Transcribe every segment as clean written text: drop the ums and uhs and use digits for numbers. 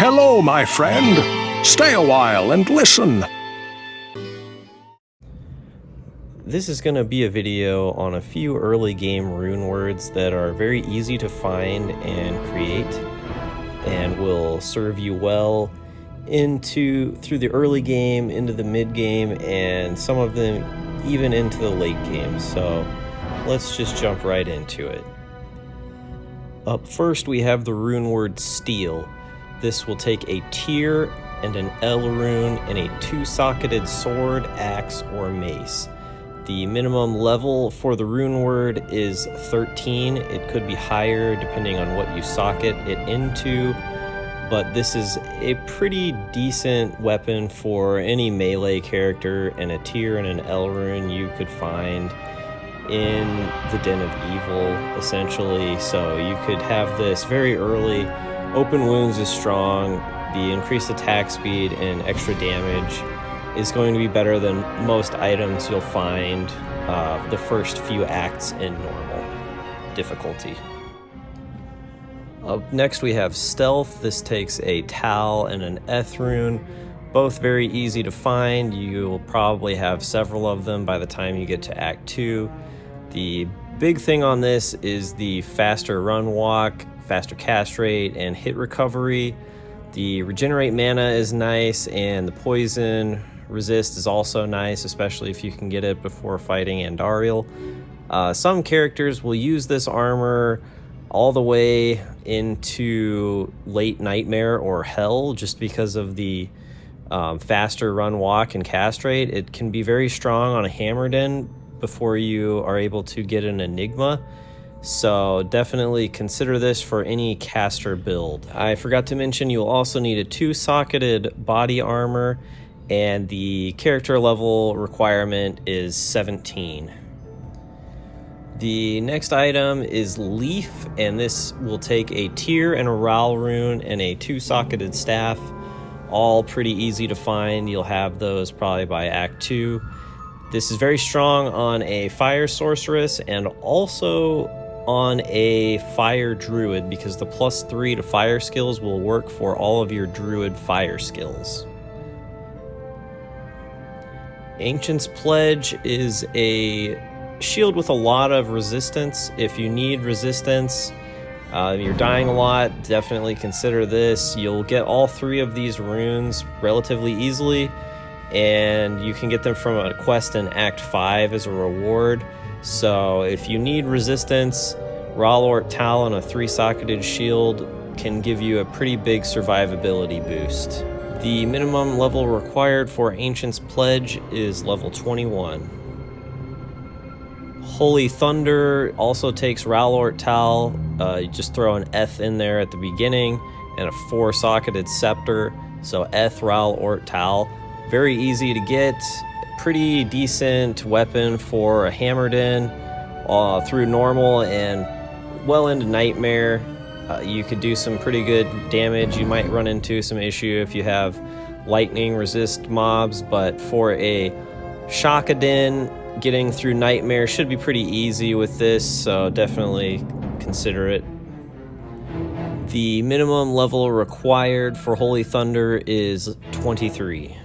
Hello, my friend. Stay a while and listen. This is going to be a video on a few early game rune words that are very easy to find and create and will serve you well through the early game, into the mid game, and some of them even into the late game. So let's just jump right into it. Up first we have the rune word steel. This will take a tier and an L rune and a 2-socketed sword, axe, or mace. The minimum level for the rune word is 13. It could be higher depending on what you socket it into, but this is a pretty decent weapon for any melee character, and a tier and an L rune you could find in the Den of Evil, essentially. So you could have this very early. Open wounds is strong. The increased attack speed and extra damage is going to be better than most items you'll find the first few acts in normal difficulty. Up next we have stealth. This takes a Tal and an Eth rune, both very easy to find. You'll probably have several of them by the time you get to Act 2. The big thing on this is the faster run walk, faster cast rate, and hit recovery. The regenerate mana is nice, and the poison resist is also nice, especially if you can get it before fighting Andariel. Some characters will use this armor all the way into late Nightmare or Hell just because of the faster run walk and cast rate. It can be very strong on a Hammered In before you are able to get an Enigma. So definitely consider this for any caster build. I forgot to mention you'll also need a 2-socketed body armor, and the character level requirement is 17. The next item is Leaf, and this will take a tier and a Ral rune and a 2-socketed staff. All pretty easy to find. You'll have those probably by Act 2. This is very strong on a fire sorceress and also on a fire druid, because the +3 to fire skills will work for all of your druid fire skills. Ancient's Pledge is a shield with a lot of resistance. If you need resistance, you're dying a lot, definitely consider this. You'll get all 3 of these runes relatively easily, and you can get them from a quest in Act 5 as a reward. So if you need resistance, Etheral Ortal and a 3-socketed shield can give you a pretty big survivability boost. The minimum level required for Ancient's Pledge is level 21. Holy Thunder also takes Etheral Ortal. You just throw an Eth in there at the beginning and a 4-socketed scepter. So Etheral Ortal, very easy to get. Pretty decent weapon for a Hammered In through normal and well into Nightmare. You could do some pretty good damage. You might run into some issue if you have lightning resist mobs, but for a Shockadin, getting through Nightmare should be pretty easy with this, so definitely consider it. The minimum level required for Holy Thunder is 23.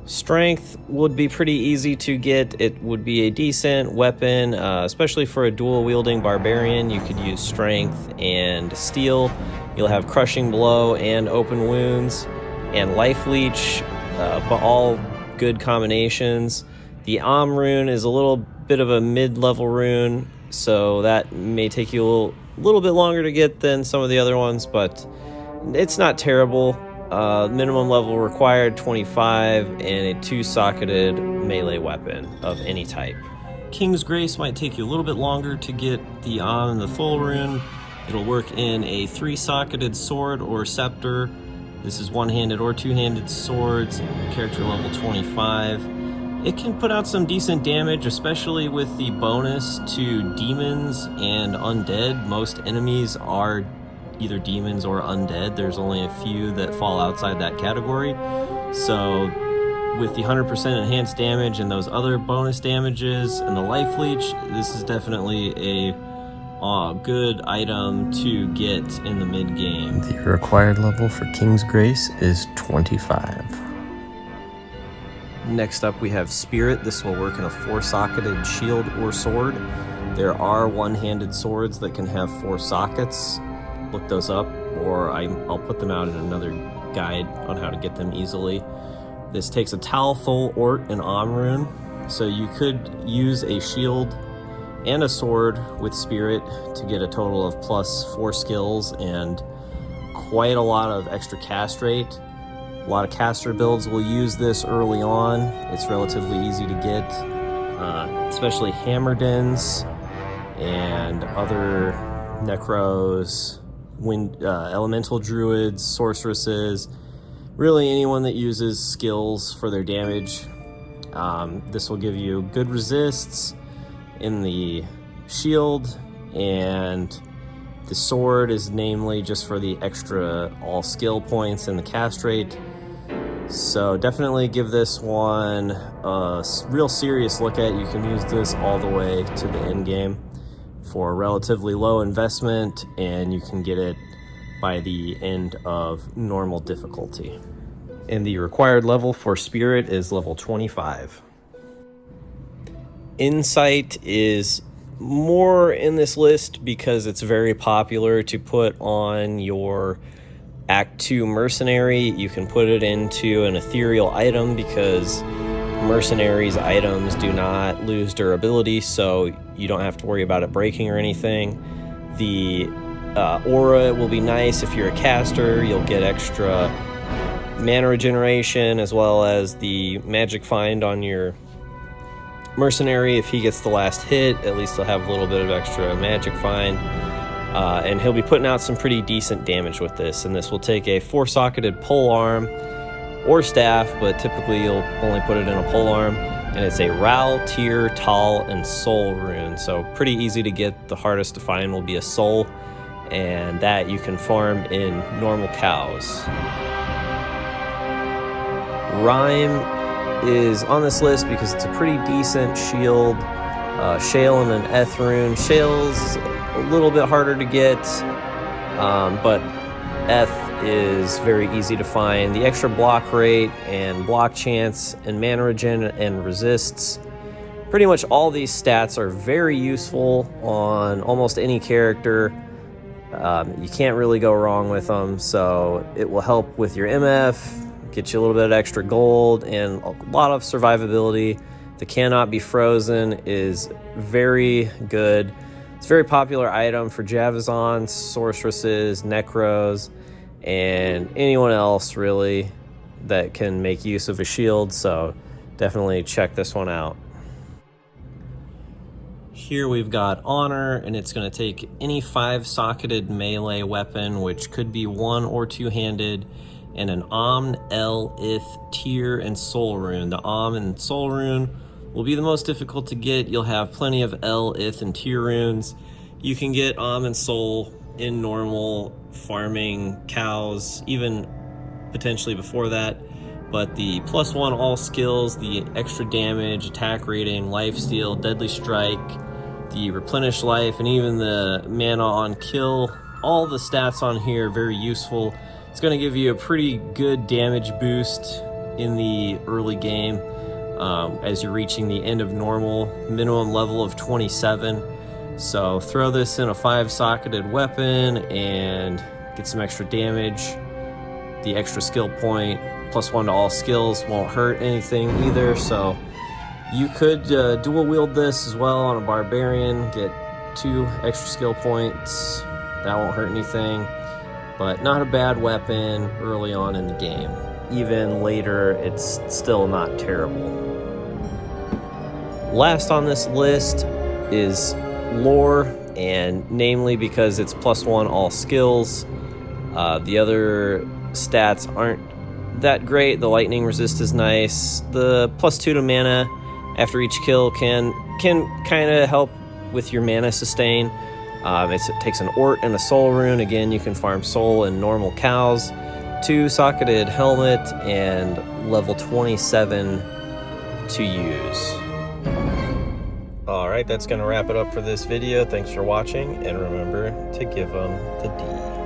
Strength would be pretty easy to get. It would be a decent weapon, especially for a dual-wielding barbarian. You could use Strength and Steel. You'll have Crushing Blow and Open Wounds and Life Leech, but all good combinations. The rune is a little bit of a mid-level rune, so that may take you a little bit longer to get than some of the other ones, but it's not terrible. Minimum level required 25, and a 2-socketed melee weapon of any type. King's Grace might take you a little bit longer to get the and the Thul rune. It'll work in a 3-socketed sword or scepter. This is one-handed or two-handed swords, character level 25. It can put out some decent damage, especially with the bonus to demons and undead. Most enemies are either demons or undead. There's only a few that fall outside that category. So with the 100% enhanced damage and those other bonus damages and the life leech, this is definitely a good item to get in the mid game. The required level for King's Grace is 25. Next up we have Spirit. This will work in a 4-socketed shield or sword. There are one-handed swords that can have 4 sockets. Look those up, or I'll put them out in another guide on how to get them easily. This takes a Etheral Ortal and rune, so you could use a shield and a sword with Spirit to get a total of +4 skills and quite a lot of extra cast rate. A lot of caster builds will use this early on. It's relatively easy to get, especially Hammerdens and other Necros, Elemental Druids, Sorceresses, really anyone that uses skills for their damage. This will give you good resists in the shield, and the sword is namely just for the extra all skill points and the cast rate. So definitely give this one a real serious look at. You can use this all the way to the end game for a relatively low investment, and you can get it by the end of normal difficulty. And the required level for Spirit is level 25. Insight is more in this list because it's very popular to put on your Act 2 mercenary. You can put it into an ethereal item because mercenaries items do not lose durability, so you don't have to worry about it breaking or anything. The aura will be nice if you're a caster. You'll get extra mana regeneration as well as the magic find on your mercenary. If he gets the last hit, at least he'll have a little bit of extra magic find, and he'll be putting out some pretty decent damage with this. And this will take a 4-socketed pole arm or staff, but typically you'll only put it in a pole arm, and it's a Ral, Tear, Tal, and Soul rune, so pretty easy to get. The hardest to find will be a Soul, and that you can farm in normal cows. Rime is on this list because it's a pretty decent shield. Shale and an Eth rune. Shale's a little bit harder to get, but Eth is very easy to find. The extra block rate and block chance and mana regen and resists. Pretty much all these stats are very useful on almost any character. You can't really go wrong with them, so it will help with your MF, get you a little bit of extra gold, and a lot of survivability. The Cannot Be Frozen is very good. It's a very popular item for Javazons, Sorceresses, Necros, and anyone else really that can make use of a shield, so definitely check this one out. Here we've got Honor, and it's going to take any 5-socketed melee weapon, which could be 1- or 2-handed, and an Omn, El, Ith, Tear, and Soul rune. The Omn and Soul rune will be the most difficult to get. You'll have plenty of El, Ith, and Tear runes. You can get Omn and Soul in normal farming cows, even potentially before that. But the +1 all skills, the extra damage, attack rating, lifesteal, deadly strike, the replenish life, and even the mana on kill, all the stats on here are very useful. It's going to give you a pretty good damage boost in the early game as you're reaching the end of normal, minimum level of 27. So throw this in a 5-socketed weapon and get some extra damage. The extra skill point, +1 to all skills, won't hurt anything either. So you could dual wield this as well on a barbarian, get 2 extra skill points. That won't hurt anything. But not a bad weapon early on in the game. Even later, it's still not terrible. Last on this list is Lore, and namely because it's +1 all skills. The other stats aren't that great. The lightning resist is nice. The +2 to mana after each kill can kind of help with your mana sustain. It takes an Ort and a Soul rune. Again, you can farm Soul in normal cows. 2-socketed helmet and level 27 to use. All Alright, that's going to wrap it up for this video. Thanks for watching, and remember to give them the D.